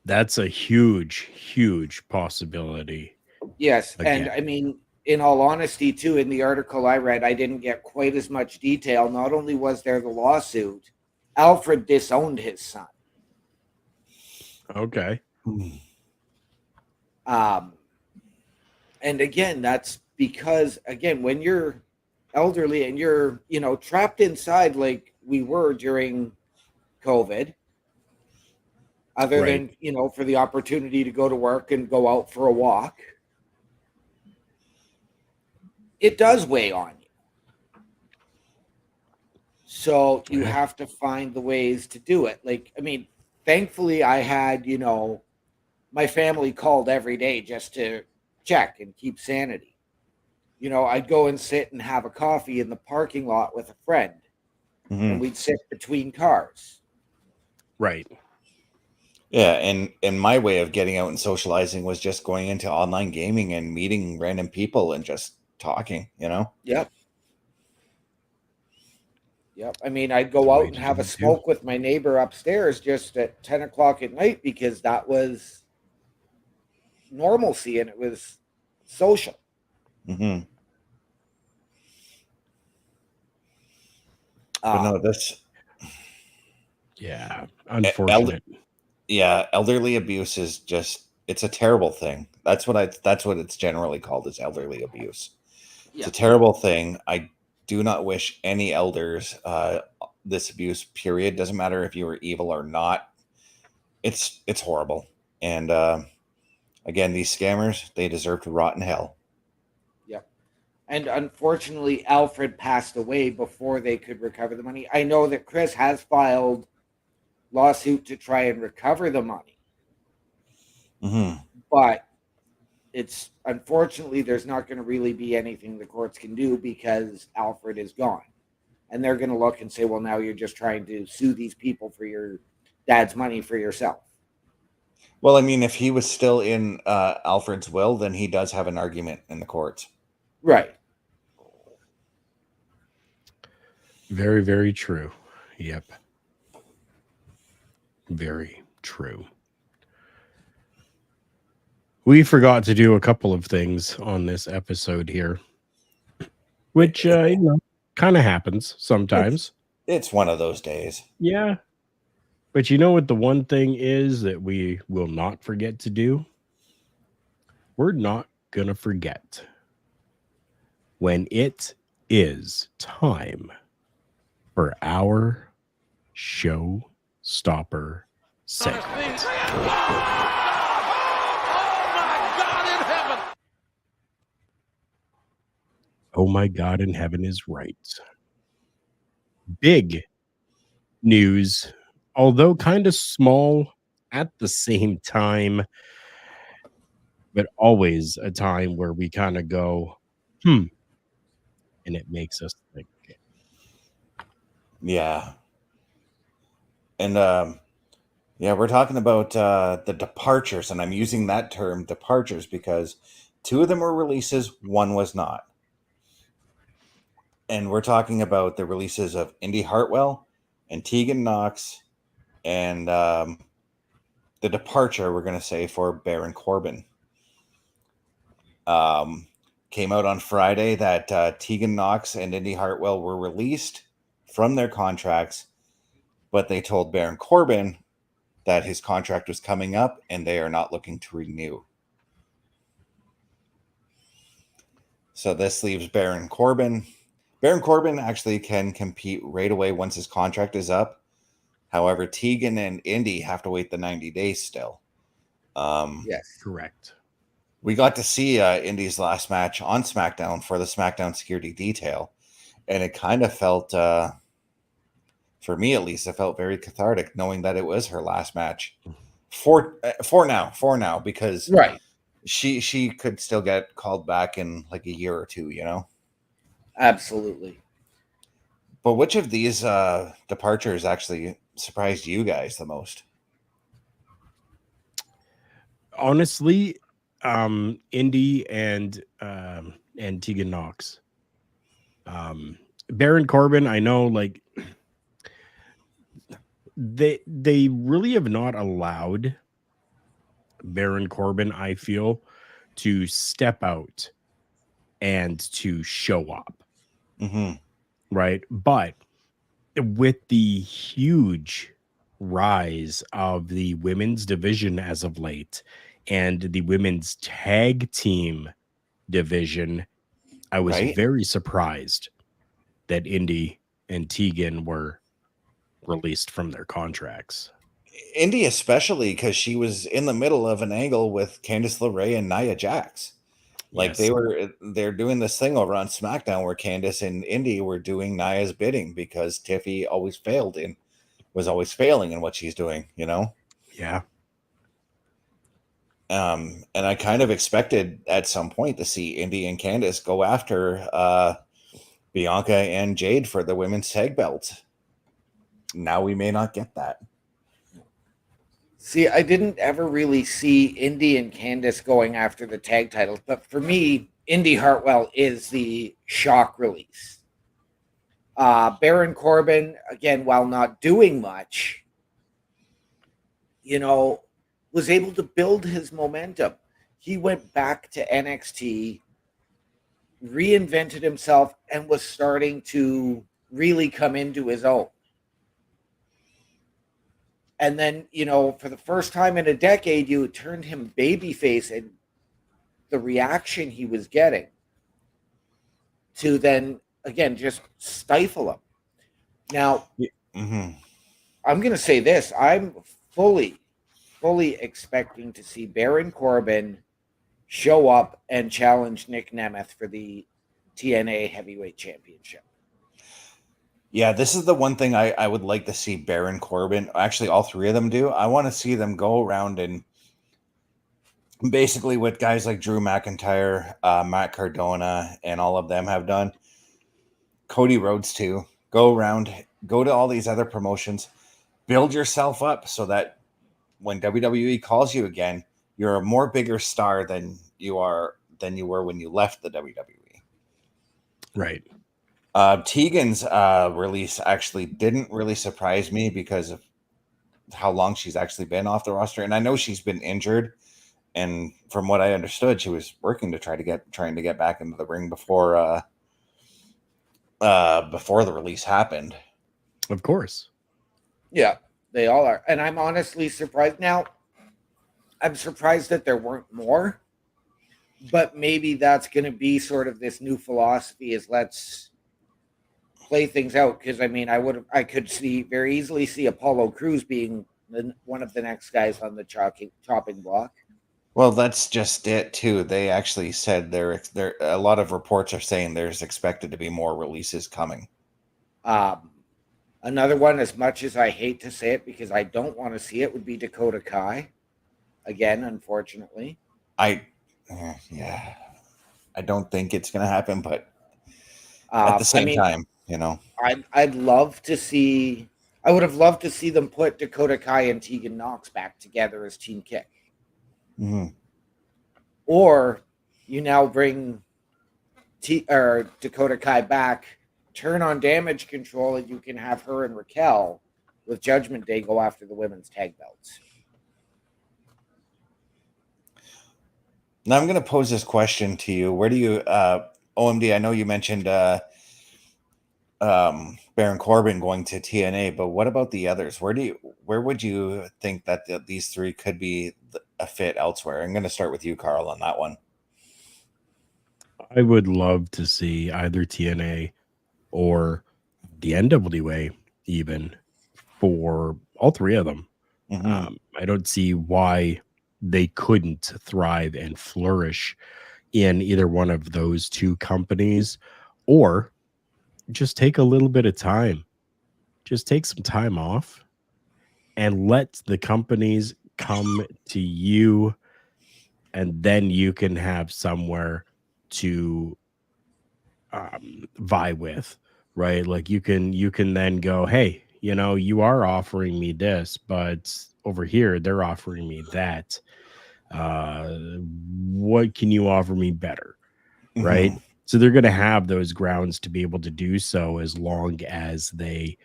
That's a huge possibility. yes, Again. and I mean, in all honesty, too, in the article I read, I didn't get quite as much detail. Not only was there the lawsuit, Alfred disowned his son. Okay. And again, that's because, again, when you're elderly and you're, trapped inside like we were during COVID, other Right. than, for the opportunity to go to work and go out for a walk, it does weigh on you. So you have to find the ways to do it. Like, I mean, thankfully I had, my family called every day just to check and keep sanity. I'd go and sit and have a coffee in the parking lot with a friend, and we'd sit between cars. Right. Yeah, and my way of getting out and socializing was just going into online gaming and meeting random people and just talking, Yep. Yep. I mean, I'd go out and have a smoke with my neighbor upstairs just at 10 o'clock at night because that was normalcy and it was social. Mm-hmm. But no, this. Yeah, unfortunate. Elderly abuse is it's a terrible thing. That's what it's generally called, is elderly abuse. It's a terrible thing. I do not wish any elders this abuse, period. Doesn't matter if you were evil or not. It's horrible. And again, these scammers, they deserve to rot in hell. Yep. And unfortunately, Alfred passed away before they could recover the money. I know that Chris has filed lawsuit to try and recover the money. Mm-hmm. But it's unfortunately there's not going to really be anything the courts can do because Alfred is gone. And they're going to look and say, well, now you're just trying to sue these people for your dad's money for yourself. Well, I mean, if he was still in Alfred's will, then he does have an argument in the courts. Right. Very, very true. Yep. Very true. We forgot to do a couple of things on this episode here, which, kind of happens sometimes. It's one of those days. Yeah. But you know what the one thing is that we will not forget to do? We're not going to forget when it is time for our Showstopper segment. Oh my God in heaven is right. Big news, although kind of small at the same time, but always a time where we kind of go, and it makes us think. Yeah. And we're talking about the departures, and I'm using that term, departures, because 2 of them were releases, 1 was not. And we're talking about the releases of Indi Hartwell and Tegan Knox, and the departure, we're going to say, for Baron Corbin. Came out on Friday that Tegan Knox and Indi Hartwell were released from their contracts, but they told Baron Corbin that his contract was coming up and they are not looking to renew. So this leaves Baron Corbin. Baron Corbin actually can compete right away once his contract is up. However, Tegan and Indi have to wait the 90 days still. Yes, correct. We got to see Indi's last match on SmackDown for the SmackDown Security Detail, and it kind of felt, for me at least, it felt very cathartic knowing that it was her last match for now, because right, she could still get called back in like a year or 2, Absolutely. But which of these departures actually surprised you guys the most? Honestly, Indi and Tegan Knox. Baron Corbin, I know, like they really have not allowed Baron Corbin, I feel, to step out and to show up. Mm-hmm. Right. But with the huge rise of the women's division as of late and the women's tag team division, I was very surprised that Indi and Tegan were released from their contracts. Indi especially, because she was in the middle of an angle with Candice LeRae and Nia Jax. Like Yes. they're doing this thing over on SmackDown where Candice and Indi were doing Nia's bidding because Tiffy was always failing in what she's doing, Yeah. And I kind of expected at some point to see Indi and Candice go after Bianca and Jade for the women's tag belts. Now we may not get that. See, I didn't ever really see Indi and Candice going after the tag titles, but for me, Indi Hartwell is the shock release. Baron Corbin, again, while not doing much, was able to build his momentum. He went back to NXT, reinvented himself, and was starting to really come into his own. And then, for the first time in a decade, you turned him babyface, and the reaction he was getting to then, again, just stifle him. Now, I'm going to say this. I'm fully expecting to see Baron Corbin show up and challenge Nick Nemeth for the TNA Heavyweight Championship. Yeah, this is the one thing I would like to see Baron Corbin, actually all three of them do. I want to see them go around and basically what guys like Drew McIntyre, Matt Cardona, and all of them have done. Cody Rhodes too. Go around, go to all these other promotions, build yourself up so that when WWE calls you again, you're a more bigger star than you were when you left the WWE. Right. Tegan's release actually didn't really surprise me because of how long she's actually been off the roster, and I know she's been injured. And from what I understood, she was working to trying to get back into the ring before the release happened. Of course. Yeah, they all are. And I'm honestly surprised. Now, I'm surprised that there weren't more, but maybe that's going to be sort of this new philosophy is let's play things out. Because I could very easily see Apollo Crews being one of the next guys on the chopping block. Well, that's just it too. They actually said there. A lot of reports are saying there's expected to be more releases coming. Another one, as much as I hate to say it because I don't want to see it, would be Dakota Kai. Again, unfortunately. I don't think it's going to happen, but at the same time, I'd love to see. I would have loved to see them put Dakota Kai and Tegan Nox back together as Team Kick. Mm-hmm. Or you now bring Dakota Kai back, turn on Damage Control, and you can have her and Raquel with Judgment Day go after the women's tag belts. Now I'm going to pose this question to you. Where do you, OMD, I know you mentioned Baron Corbin going to TNA, but what about the others? Where would you think that these three could be a fit elsewhere? I'm going to start with you, Carl, on that one. I would love to see either TNA or the NWA even for all three of them. Mm-hmm. I don't see why they couldn't thrive and flourish in either one of those two companies, or just take a little bit of time. Just take some time off and let the companies come to you, and then you can have somewhere to vie with, right? Like you can then go, hey, you are offering me this, but over here they're offering me that. What can you offer me better? Mm-hmm. Right? So they're going to have those grounds to be able to do so, as long as they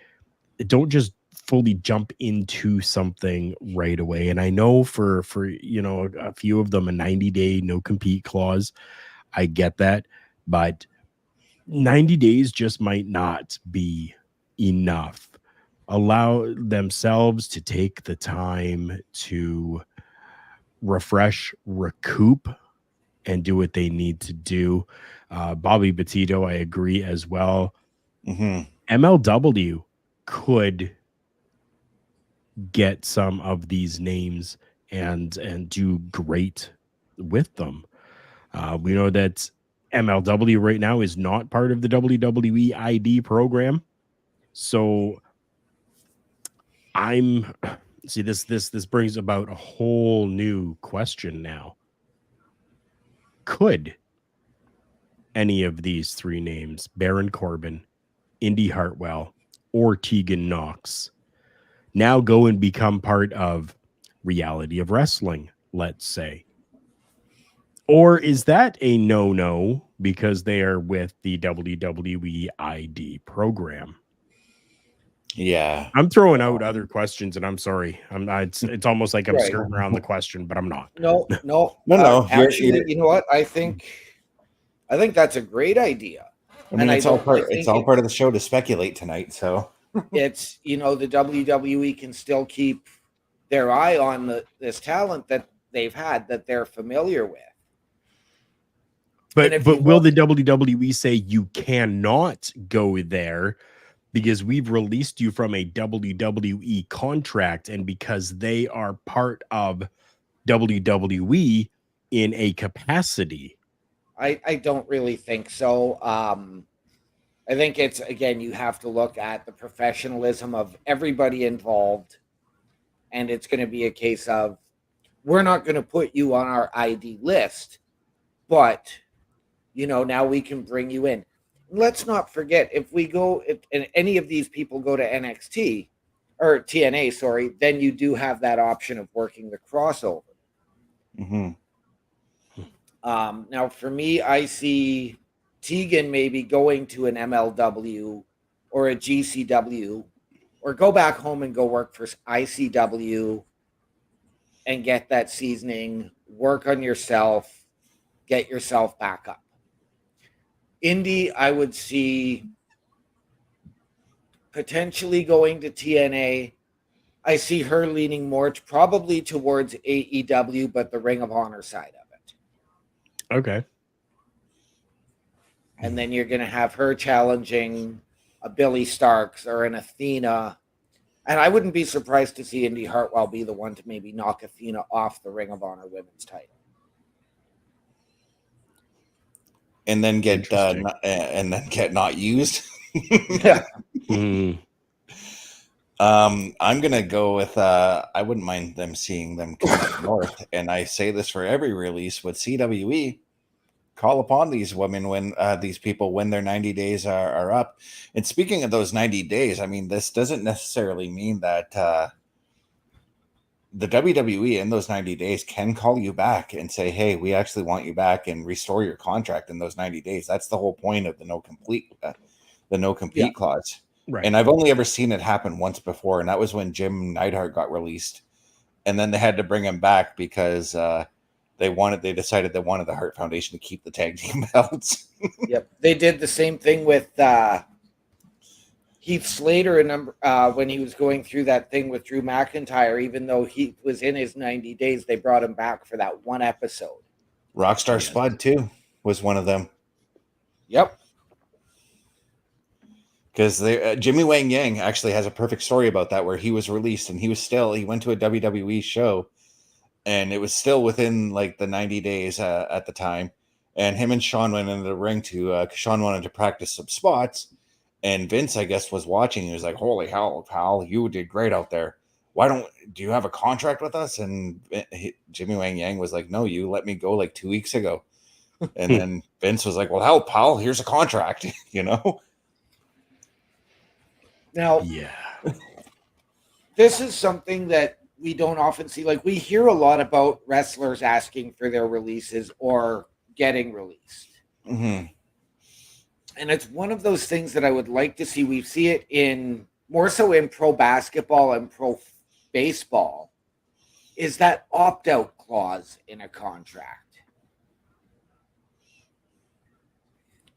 don't just fully jump into something right away. And I know for a few of them, a 90-day no compete clause, I get that, but 90 days just might not be enough. Allow themselves to take the time to refresh, recoup, and do what they need to do. Bobby Petito, I agree as well. Mm-hmm. MLW could get some of these names and do great with them. We know that MLW right now is not part of the WWE ID program. So this brings about a whole new question now. Could any of these three names, Baron Corbin, Indi Hartwell, or Tegan Nox, now go and become part of Reality of Wrestling, let's say? Or is that a no-no because they are with the WWE ID program. Yeah. I'm throwing out other questions, and I'm sorry. I'm not. It's almost like I'm Right. skirting around the question, but I'm not. No. Actually, you know what? I think that's a great idea. I mean, And it's all part. I think It's all part of the show to speculate tonight. So it's, the WWE can still keep their eye on this talent that they've had, that they're familiar with. But will the WWE say you cannot go there because we've released you from a WWE contract, and because they are part of WWE in a capacity? I don't really think so. I think it's, again, you have to look at the professionalism of everybody involved, and it's going to be a case of, we're not going to put you on our ID list, but now we can bring you in. Let's not forget, if any of these people go to NXT or TNA, sorry, then you do have that option of working the crossover. mm-hmm. Now, for me, I see Tegan maybe going to an MLW or a GCW, or go back home and go work for ICW and get that seasoning, work on yourself, get yourself back up. Indi, I would see potentially going to TNA. I see her leaning more probably towards AEW, but the Ring of Honor side of it. Okay. And then you're going to have her challenging a Billy Starks or an Athena. And I wouldn't be surprised to see Indi Hartwell be the one to maybe knock Athena off the Ring of Honor women's title. And then get not used. Yeah. I'm gonna go with I wouldn't mind them seeing them come up north, and I say this for every release with CWE. Call upon these women when these people, when their 90 days are up. And speaking of those 90 days, I mean, this doesn't necessarily mean that the WWE in those 90 days can call you back and say, hey, we actually want you back, and restore your contract in those 90 days. That's the whole point of the no compete clause. Right. And I've only ever seen it happen once before, and that was when Jim Neidhart got released, and then they had to bring him back because they decided they wanted the Hart Foundation to keep the tag team belts. Yep, they did the same thing with Heath Slater when he was going through that thing with Drew McIntyre. Even though he was in his 90 days, they brought him back for that one episode. Rockstar Spud too was one of them. Yep. Because Jimmy Wang Yang actually has a perfect story about that, where he was released and he went to a WWE show, and it was still within like the 90 days at the time. And him and Sean went into the ring cause Sean wanted to practice some spots. And Vince, I guess, was watching. He was like, holy hell, pal, you did great out there. Do you have a contract with us? And Jimmy Wang Yang was like, no, you let me go like 2 weeks ago. And then Vince was like, well, hell, pal, here's a contract, Now, yeah, this is something that we don't often see. Like, we hear a lot about wrestlers asking for their releases or getting released. Mm-hmm. And it's one of those things that I would like to see. We see it more so in pro basketball and pro baseball, is that opt-out clause in a contract.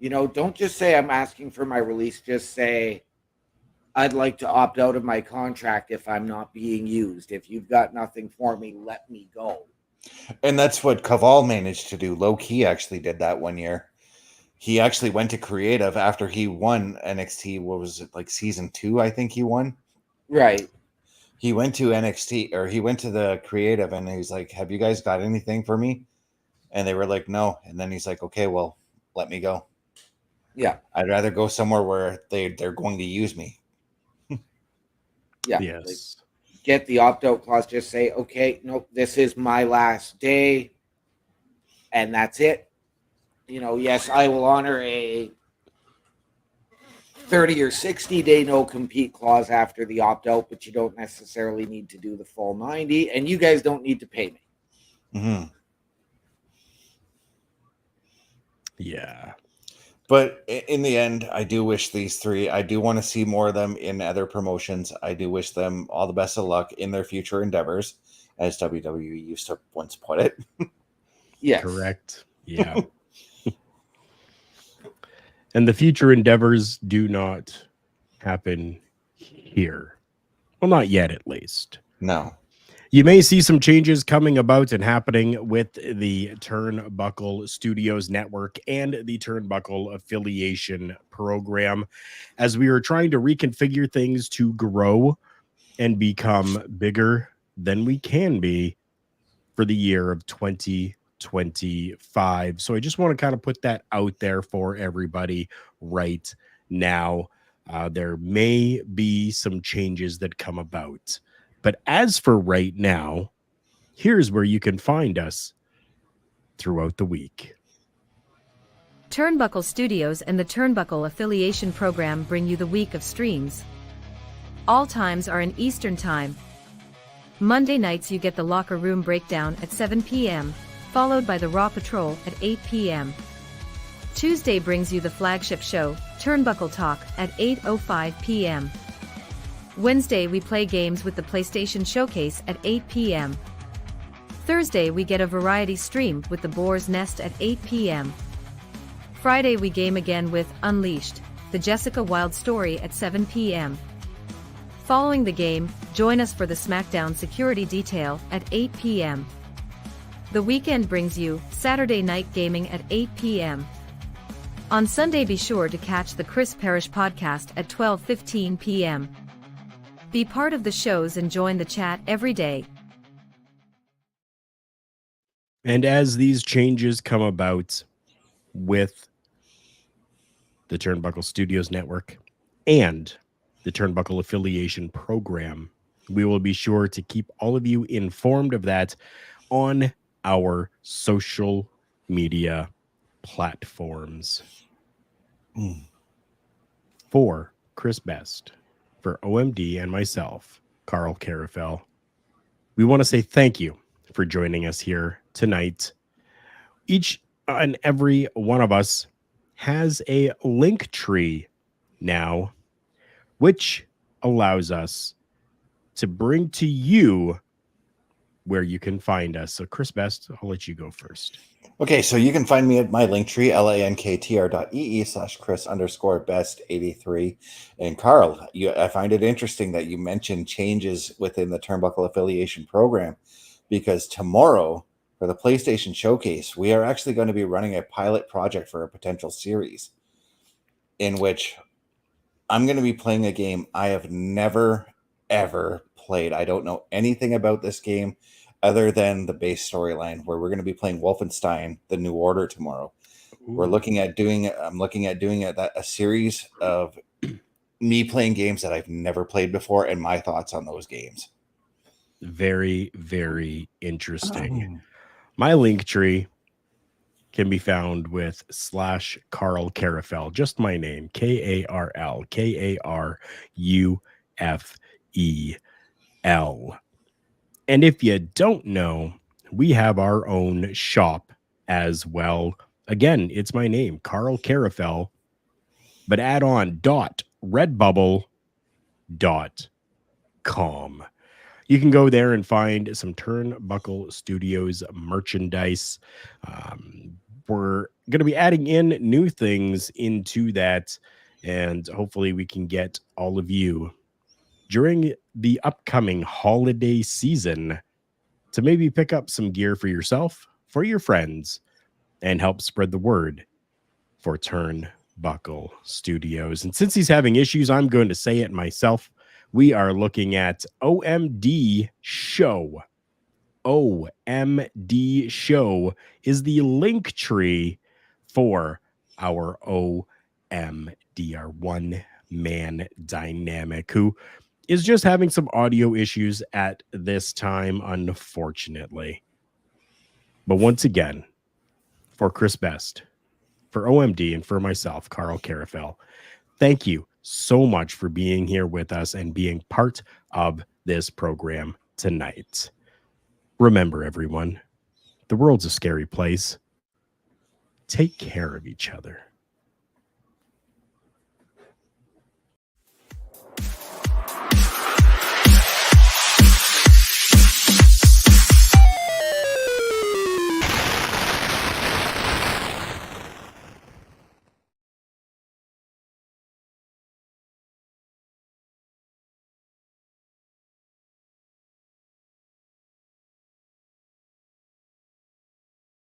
Don't just say I'm asking for my release. Just say, I'd like to opt out of my contract if I'm not being used. If you've got nothing for me, let me go. And that's what Caval managed to do. Low Key actually did that one year. He actually went to creative after he won NXT. What was it, like season 2? I think he won. Right. He went to NXT, or he went to the creative, and he's like, have you guys got anything for me? And they were like, no. And then he's like, okay, well, let me go. Yeah. I'd rather go somewhere where they're going to use me. Yeah. Yes. Get the opt-out clause. Just say, okay, nope, this is my last day, and that's it. Yes, I will honor a 30 or 60 day no compete clause after the opt-out, but you don't necessarily need to do the full 90, and you guys don't need to pay me. Mm-hmm. Yeah. But in the end, I do wish these three, I do want to see more of them in other promotions. I do wish them all the best of luck in their future endeavors, as WWE used to once put it. Yes. Correct. Yeah. And the future endeavors do not happen here. Well, not yet, at least. No. You may see some changes coming about and happening with the Turnbuckle Studios Network and the Turnbuckle Affiliation Program as we are trying to reconfigure things to grow and become bigger than we can be for the year of 2025. So I just want to kind of put that out there for everybody right now. There may be some changes that come about. But as for right now, here's where you can find us throughout the week. Turnbuckle Studios and the Turnbuckle Affiliation Program bring you the week of streams. All times are in Eastern Time. Monday nights you get the Locker Room Breakdown at 7 p.m., followed by the Raw Patrol at 8 p.m. Tuesday brings you the flagship show, Turnbuckle Talk, at 8:05 p.m. Wednesday we play games with the PlayStation Showcase at 8 p.m. Thursday we get a variety stream with the Boar's Nest at 8 p.m. Friday we game again with Unleashed, the Jessica Wilde story at 7 p.m. Following the game, join us for the SmackDown Security Detail at 8 p.m. The weekend brings you Saturday Night Gaming at 8 p.m. On Sunday be sure to catch the Chris Parrish podcast at 12:15 p.m. Be part of the shows and join the chat every day. And as these changes come about with the Turnbuckle Studios Network and the Turnbuckle Affiliation Program, we will be sure to keep all of you informed of that on our social media platforms. For Chris Best, for OMD and myself, Carl Carafel, we want to say thank you for joining us here tonight. Each and every one of us has a link tree now, which allows us to bring to you where you can find us. So Chris Best, I'll let you go first. Okay, so you can find me at my link tree, lanktr.ee/Chris_best83. And Carl, I find it interesting that you mentioned changes within the Turnbuckle Affiliation Program, because tomorrow for the PlayStation Showcase, we are actually going to be running a pilot project for a potential series in which I'm going to be playing a game I have never, ever played. I don't know anything about this game other than the base storyline, where we're going to be playing Wolfenstein: The New Order tomorrow. Ooh. I'm looking at doing a series of me playing games that I've never played before and my thoughts on those games. Very, very interesting. My link tree can be found with /Carl Carafel, just my name, KarlKarufel. And if you don't know, we have our own shop as well. Again, it's my name, Carl Carafel, but add on .redbubble.com. You can go there and find some Turnbuckle Studios merchandise. We're going to be adding in new things into that, and hopefully we can get all of you during the upcoming holiday season to maybe pick up some gear for yourself, for your friends, and help spread the word for Turnbuckle Studios. And since he's having issues, I'm going to say it myself. We are looking at OMD Show. OMD Show is the link tree for our OMD, our one-man dynamic, who is just having some audio issues at this time, unfortunately. But once again, for Chris Best, for OMD, and for myself, Carl Carafel, thank you so much for being here with us and being part of this program tonight. Remember, everyone, the world's a scary place. take care of each other.